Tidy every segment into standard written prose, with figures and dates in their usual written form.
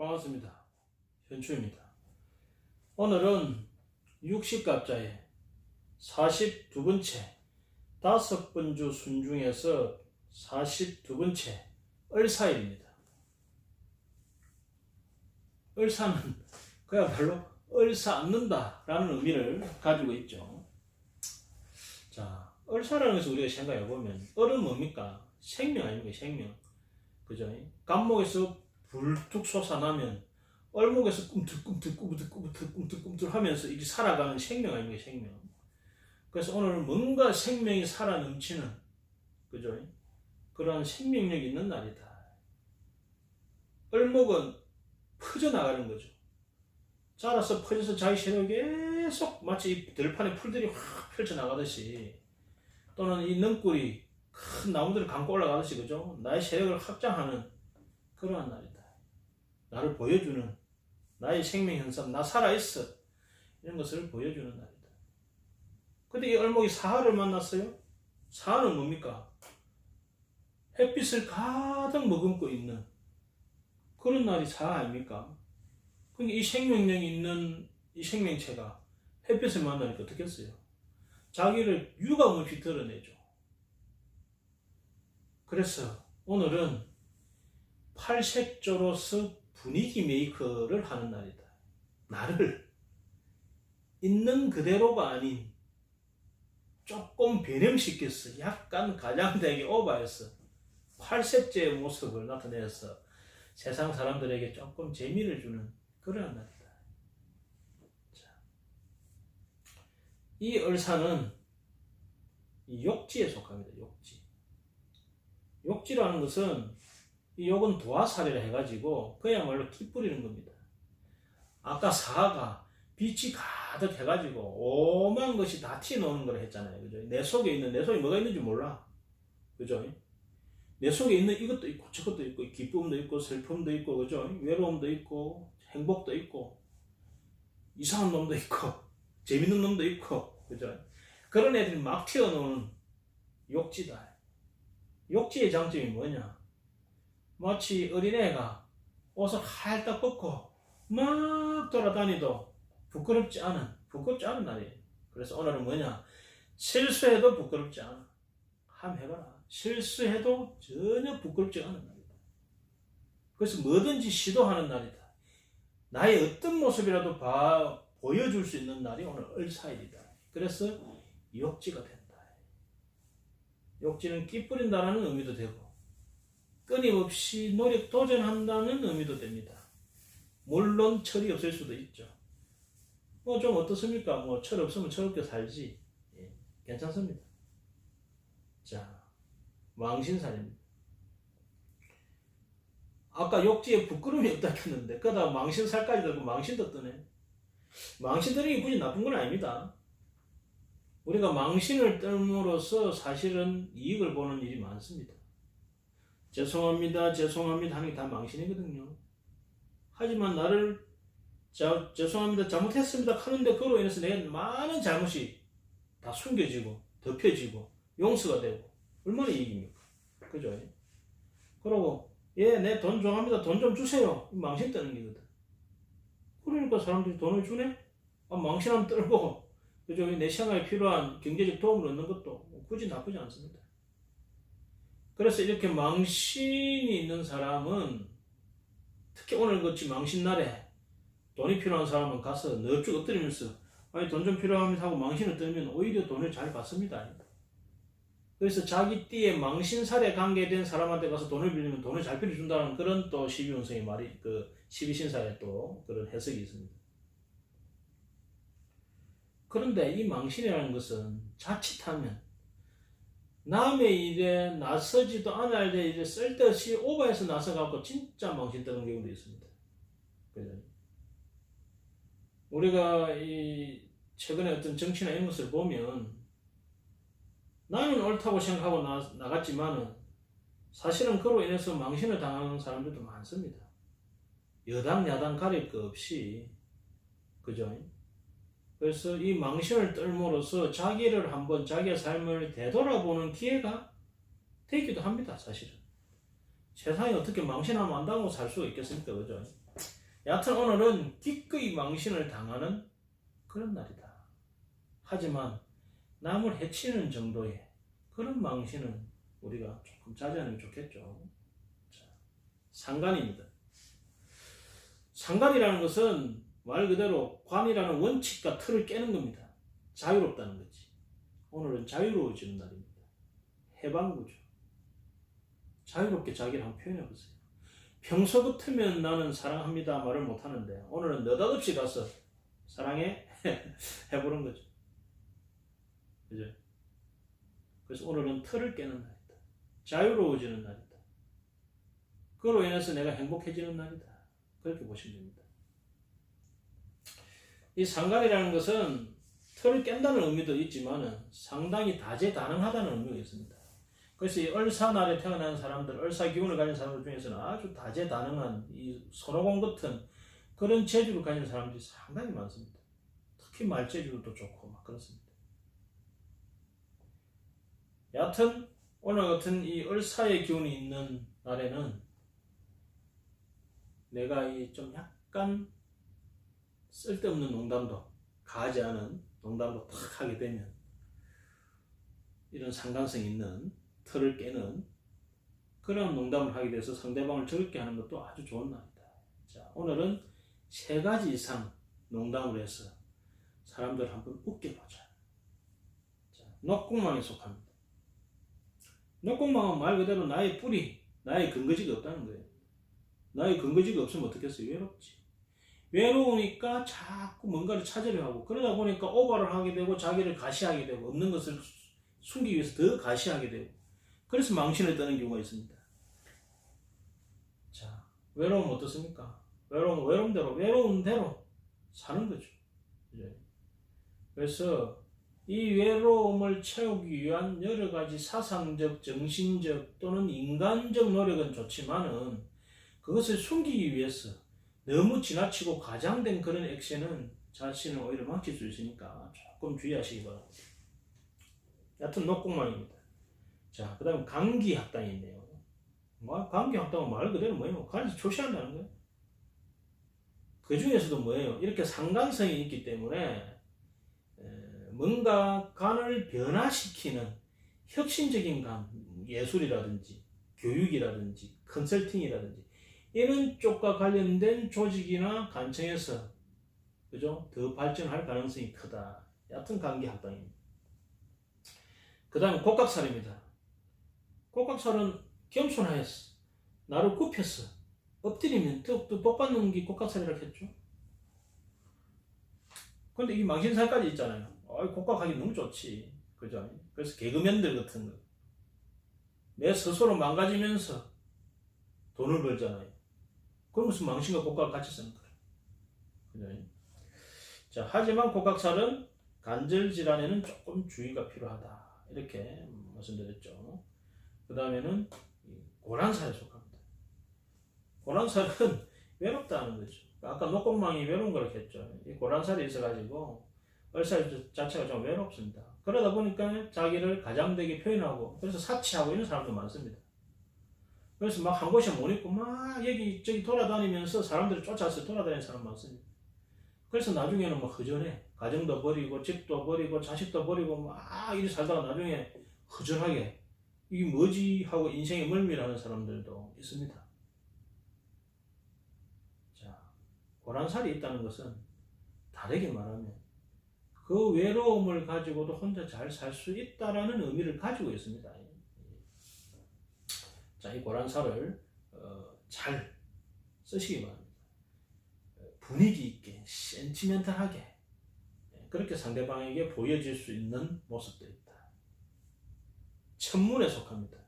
반갑습니다. 현추입니다. 오늘은 60갑자의 42번째 5번주 순 중에서 42번째 을사일입니다. 을사는 그야말로 을사 않는다 라는 의미를 가지고 있죠. 자, 을사라는 것을 우리가 생각해 보면 을은 뭡니까? 생명 아닙니까? 생명. 그죠? 감목에서 불뚝 솟아나면 얼목에서 꿈틀꿈틀 하면서 이게 살아가는 생명 아닙니까? 생명. 그래서 오늘 뭔가 생명이 살아 넘치는, 그죠? 그러한 생명력이 있는 날이다. 얼목은 퍼져나가는 거죠. 자라서 퍼져서 자기 세력이 계속 마치 이 들판에 풀들이 확 펼쳐나가듯이, 또는 이 능굴이 큰 나무들을 감고 올라가듯이, 그죠? 나의 세력을 확장하는 그러한 날이다. 나를 보여주는, 나의 생명 현상, 나 살아있어, 이런 것을 보여주는 날이다. 근데 이 얼목이 사하를 만났어요. 사하는 뭡니까? 햇빛을 가득 머금고 있는 그런 날이 사하 아닙니까? 그러니까 이 생명력이 있는 이 생명체가 햇빛을 만나니까 어떻겠어요? 자기를 유감없이 드러내죠. 그래서 오늘은 팔색조로서 분위기 메이커를 하는 날이다. 나를 있는 그대로가 아닌 조금 변형시켰어. 약간 가장되게 오버해서 팔색제의 모습을 나타내서 세상 사람들에게 조금 재미를 주는 그런 날이다. 자, 이 을사는 이 욕지에 속합니다. 욕지. 욕지라는 것은 이 욕은 도화살이라 해가지고 그야말로 기 뿌리는 겁니다. 아까 사하가 빛이 가득 해가지고 오만 것이 다 튀어나오는 걸 했잖아요. 그죠? 내 속에 뭐가 있는지 몰라. 그죠? 내 속에 있는 이것도 있고 저것도 있고 기쁨도 있고 슬픔도 있고, 그죠? 외로움도 있고 행복도 있고 이상한 놈도 있고 재밌는 놈도 있고, 그죠? 그런 애들이 막 튀어나오는 욕지다. 욕지의 장점이 뭐냐? 마치 어린애가 옷을 활딱 벗고 막 돌아다니도 부끄럽지 않은 날이에요. 그래서 오늘은 뭐냐? 실수해도 부끄럽지 않아. 한번 해봐라. 실수해도 전혀 부끄럽지 않은 날이다. 그래서 뭐든지 시도하는 날이다. 나의 어떤 모습이라도 보여줄 수 있는 날이 오늘 을사일이다. 그래서 욕지가 된다. 욕지는 끼 뿌린다는 의미도 되고 끊임없이 도전한다는 의미도 됩니다. 물론 철이 없을 수도 있죠. 뭐 좀 어떻습니까? 뭐 철 없으면 철없게 살지. 예, 괜찮습니다. 자, 망신살입니다. 아까 욕지에 부끄러움이 없다 했는데 그러다 망신살까지 들고 망신도 뜨네. 망신 뜨는 게 굳이 나쁜 건 아닙니다. 우리가 망신을 떨므로써 사실은 이익을 보는 일이 많습니다. 죄송합니다 하는 게 다 망신이거든요. 하지만 나를 죄송합니다, 잘못했습니다 하는데 그로 인해서 내 많은 잘못이 다 숨겨지고 덮여지고 용서가 되고 얼마나 이익입니까? 그죠? 그러고 내 돈 좋아합니다, 돈 좀 주세요, 망신 뜨는 게거든. 그러니까 사람들이 돈을 주네? 망신하면 떨고, 그죠? 내 생활에 필요한 경제적 도움을 얻는 것도 굳이 나쁘지 않습니다. 그래서 이렇게 망신이 있는 사람은, 특히 오늘같이 망신날에 돈이 필요한 사람은 가서 넙죽 엎드리면서 돈 좀 필요합니다 하고 망신을 떨면 오히려 돈을 잘 받습니다. 그래서 자기 띠에 망신살에 관계된 사람한테 가서 돈을 빌리면 돈을 잘 빌려준다는 그런 또 12운성의 말이, 그 12신사에 또 그런 해석이 있습니다. 그런데 이 망신이라는 것은 자칫하면 남의 일에 나서지도 않을 때 이제 쓸데없이 오버해서 나서갖고 진짜 망신 뜨는 경우도 있습니다. 그죠? 우리가 최근에 어떤 정치나 이런 것을 보면 나는 옳다고 생각하고 나갔지만은 사실은 그로 인해서 망신을 당하는 사람들도 많습니다. 여당 야당 가릴 것 없이, 그죠? 그래서 이 망신을 떨므로써 자기를 한번 자기의 삶을 되돌아보는 기회가 되기도 합니다. 사실은 세상에 어떻게 망신하면 안 당하고 살 수가 있겠습니까? 그죠? 여하튼 오늘은 기꺼이 망신을 당하는 그런 날이다. 하지만 남을 해치는 정도의 그런 망신은 우리가 조금 자제하는 게 좋겠죠. 자, 상관입니다. 상관이라는 것은 말 그대로 관이라는 원칙과 틀을 깨는 겁니다. 자유롭다는 거지. 오늘은 자유로워지는 날입니다. 해방구죠. 자유롭게 자기를 한번 표현해 보세요. 평소 같으면 나는 사랑합니다 말을 못 하는데 오늘은 느닷없이 가서 사랑해 해보는 거죠. 그죠? 그래서 오늘은 틀을 깨는 날이다. 자유로워지는 날이다. 그로 인해서 내가 행복해지는 날이다. 그렇게 보시면 됩니다. 이 상관이라는 것은 틀을 깬다는 의미도 있지만 상당히 다재다능하다는 의미가 있습니다. 그래서 이 을사날에 태어난 사람들, 을사 기운을 가진 사람들 중에서는 아주 다재다능한 이 손오공 같은 그런 재주를 가진 사람들이 상당히 많습니다. 특히 말재주도 좋고 막 그렇습니다. 여하튼 오늘 같은 이 을사의 기운이 있는 날에는 내가 이 좀 약간 쓸데없는 농담도 가하지 않은 농담도 탁 하게 되면 이런 상관성 있는 틀을 깨는 그런 농담을 하게 돼서 상대방을 즐겁게 하는 것도 아주 좋은 날이다. 자, 오늘은 3가지 이상 농담을 해서 사람들 한번 웃겨보자. 자, 녹공망에 속합니다. 녹공망은 말 그대로 나의 뿌리, 나의 근거지가 없다는 거예요. 나의 근거지가 없으면 어떻겠어요? 외롭지. 외로우니까 자꾸 뭔가를 찾으려 하고 그러다 보니까 오버를 하게 되고 자기를 가시하게 되고 없는 것을 숨기기 위해서 더 가시하게 되고 그래서 망신을 떠는 경우가 있습니다. 자, 외로움은 어떻습니까? 외로운 대로 사는 거죠. 그래서 이 외로움을 채우기 위한 여러 가지 사상적, 정신적 또는 인간적 노력은 좋지만은 그것을 숨기기 위해서 너무 지나치고 과장된 그런 액션은 자신을 오히려 망칠 수 있으니까 조금 주의하시기 바랍니다. 여하튼 녹공망입니다. 자, 그 다음 강기학당이 있네요. 강기학당은 말 그대로 뭐예요? 간에서 초시한다는 거예요. 그 중에서도 뭐예요? 이렇게 상관성이 있기 때문에 뭔가 간을 변화시키는 혁신적인 간, 예술이라든지 교육이라든지 컨설팅이라든지 이런 쪽과 관련된 조직이나 관청에서 그죠? 더 발전할 가능성이 크다. 얕은 관계학당입니다. 그 다음에 곡각살입니다. 곡각살은 겸손하였어. 나를 굽혔어. 엎드리면 또 복받는 게 곡각살이라고 했죠. 근데 이 망신살까지 있잖아요. 곡각하기 너무 좋지. 그죠? 그래서 개그맨들 같은 거. 내 스스로 망가지면서 돈을 벌잖아요. 그럼 무슨 망신과 곡각을 같이 쓰는 거예요. 그죠? 자, 하지만 곡각살은 관절질환에는 조금 주의가 필요하다. 이렇게 말씀드렸죠. 그 다음에는 고란살에 속합니다. 고란살은 외롭다는 거죠. 아까 녹공망이 외로운 걸 했죠. 이 고란살이 있어가지고 얼살 자체가 좀 외롭습니다. 그러다 보니까 자기를 가장되게 표현하고 그래서 사치하고 이런 사람도 많습니다. 그래서 막 한 곳에 못 있고 막 여기저기 돌아다니면서 사람들을 쫓아서 돌아다니는 사람 많습니다. 그래서 나중에는 막 허전해. 가정도 버리고 집도 버리고 자식도 버리고 막 이리 살다가 나중에 허전하게 이게 뭐지 하고 인생에 멀미라는 사람들도 있습니다. 자, 고란살이 있다는 것은 다르게 말하면 그 외로움을 가지고도 혼자 잘 살 수 있다라는 의미를 가지고 있습니다. 자, 이 고란살을 잘 쓰시기 바랍니다. 분위기 있게, 센티멘탈하게 그렇게 상대방에게 보여질 수 있는 모습도 있다. 천문에 속합니다.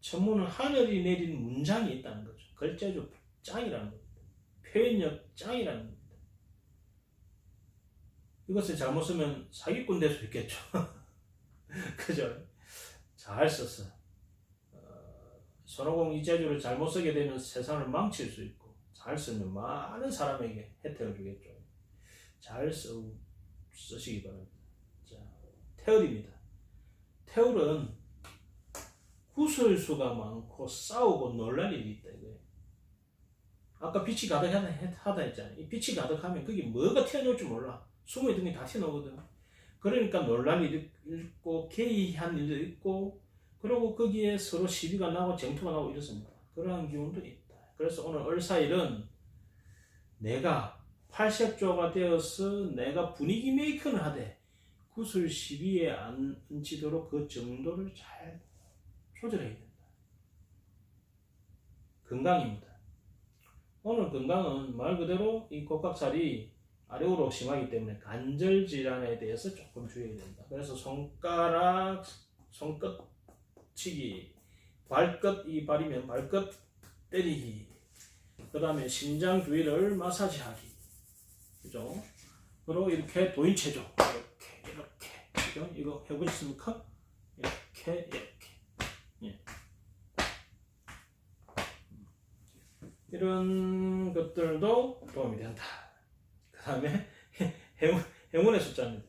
천문은 하늘이 내린 문장이 있다는 거죠. 글재주 짱이라는 겁니다. 표현력 짱이라는 겁니다. 이것을 잘못 쓰면 사기꾼 될 수 있겠죠. 그죠? 잘 써서 손오공 이 재주를 잘못 쓰게 되면 세상을 망칠 수 있고 잘 쓰면 많은 사람에게 혜택을 주겠죠. 잘 쓰시기 바랍니다. 자, 태울입니다. 태울은 구설수가 많고 싸우고 놀랄 일이 있다 이거예요. 아까 빛이 가득하다 했잖아요. 이 빛이 가득하면 그게 뭐가 튀어나올 줄 몰라. 숨어있던 게 다 튀어나오거든. 그러니까 논란이 있고 개의한 일도 있고 그리고 거기에 서로 시비가 나고 쟁투가 나고 이렇습니다. 그러한 기운도 있다. 그래서 오늘 을사일은 내가 팔색조가 되어서 내가 분위기 메이커를 하되 구슬 시비에 안 얹히도록 그 정도를 잘 조절해야 된다. 건강입니다. 오늘 건강은 말 그대로 이 곡각살이 아래로 심하기 때문에 관절 질환에 대해서 조금 주의해야 된다. 그래서 손가락, 손끝치기, 발끝 이 발이면 발끝 때리기, 그 다음에 심장 주위를 마사지하기, 그죠? 그리고 이렇게 도인체조, 이렇게, 그죠? 이거 해보셨습니까? 이렇게. 예. 이런 것들도 도움이 된다. 그 다음에 행운의 숫자입니다.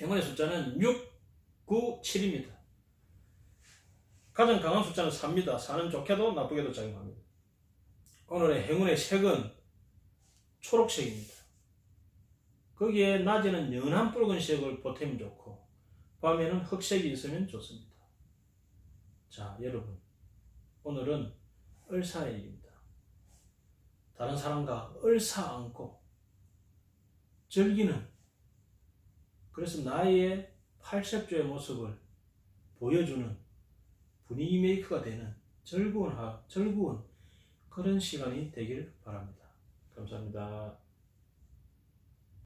행운의 숫자는 6, 9, 7입니다. 가장 강한 숫자는 4입니다. 4는 좋게도 나쁘게도 작용합니다. 오늘의 행운의 색은 초록색입니다. 거기에 낮에는 연한 붉은색을 보태면 좋고 밤에는 흑색이 있으면 좋습니다. 자, 여러분, 오늘은 을사일입니다. 다른 사람과 을사 않고 즐기는, 그래서 나의 팔색조의 모습을 보여주는 분위기 메이커가 되는 즐거운 그런 시간이 되길 바랍니다. 감사합니다.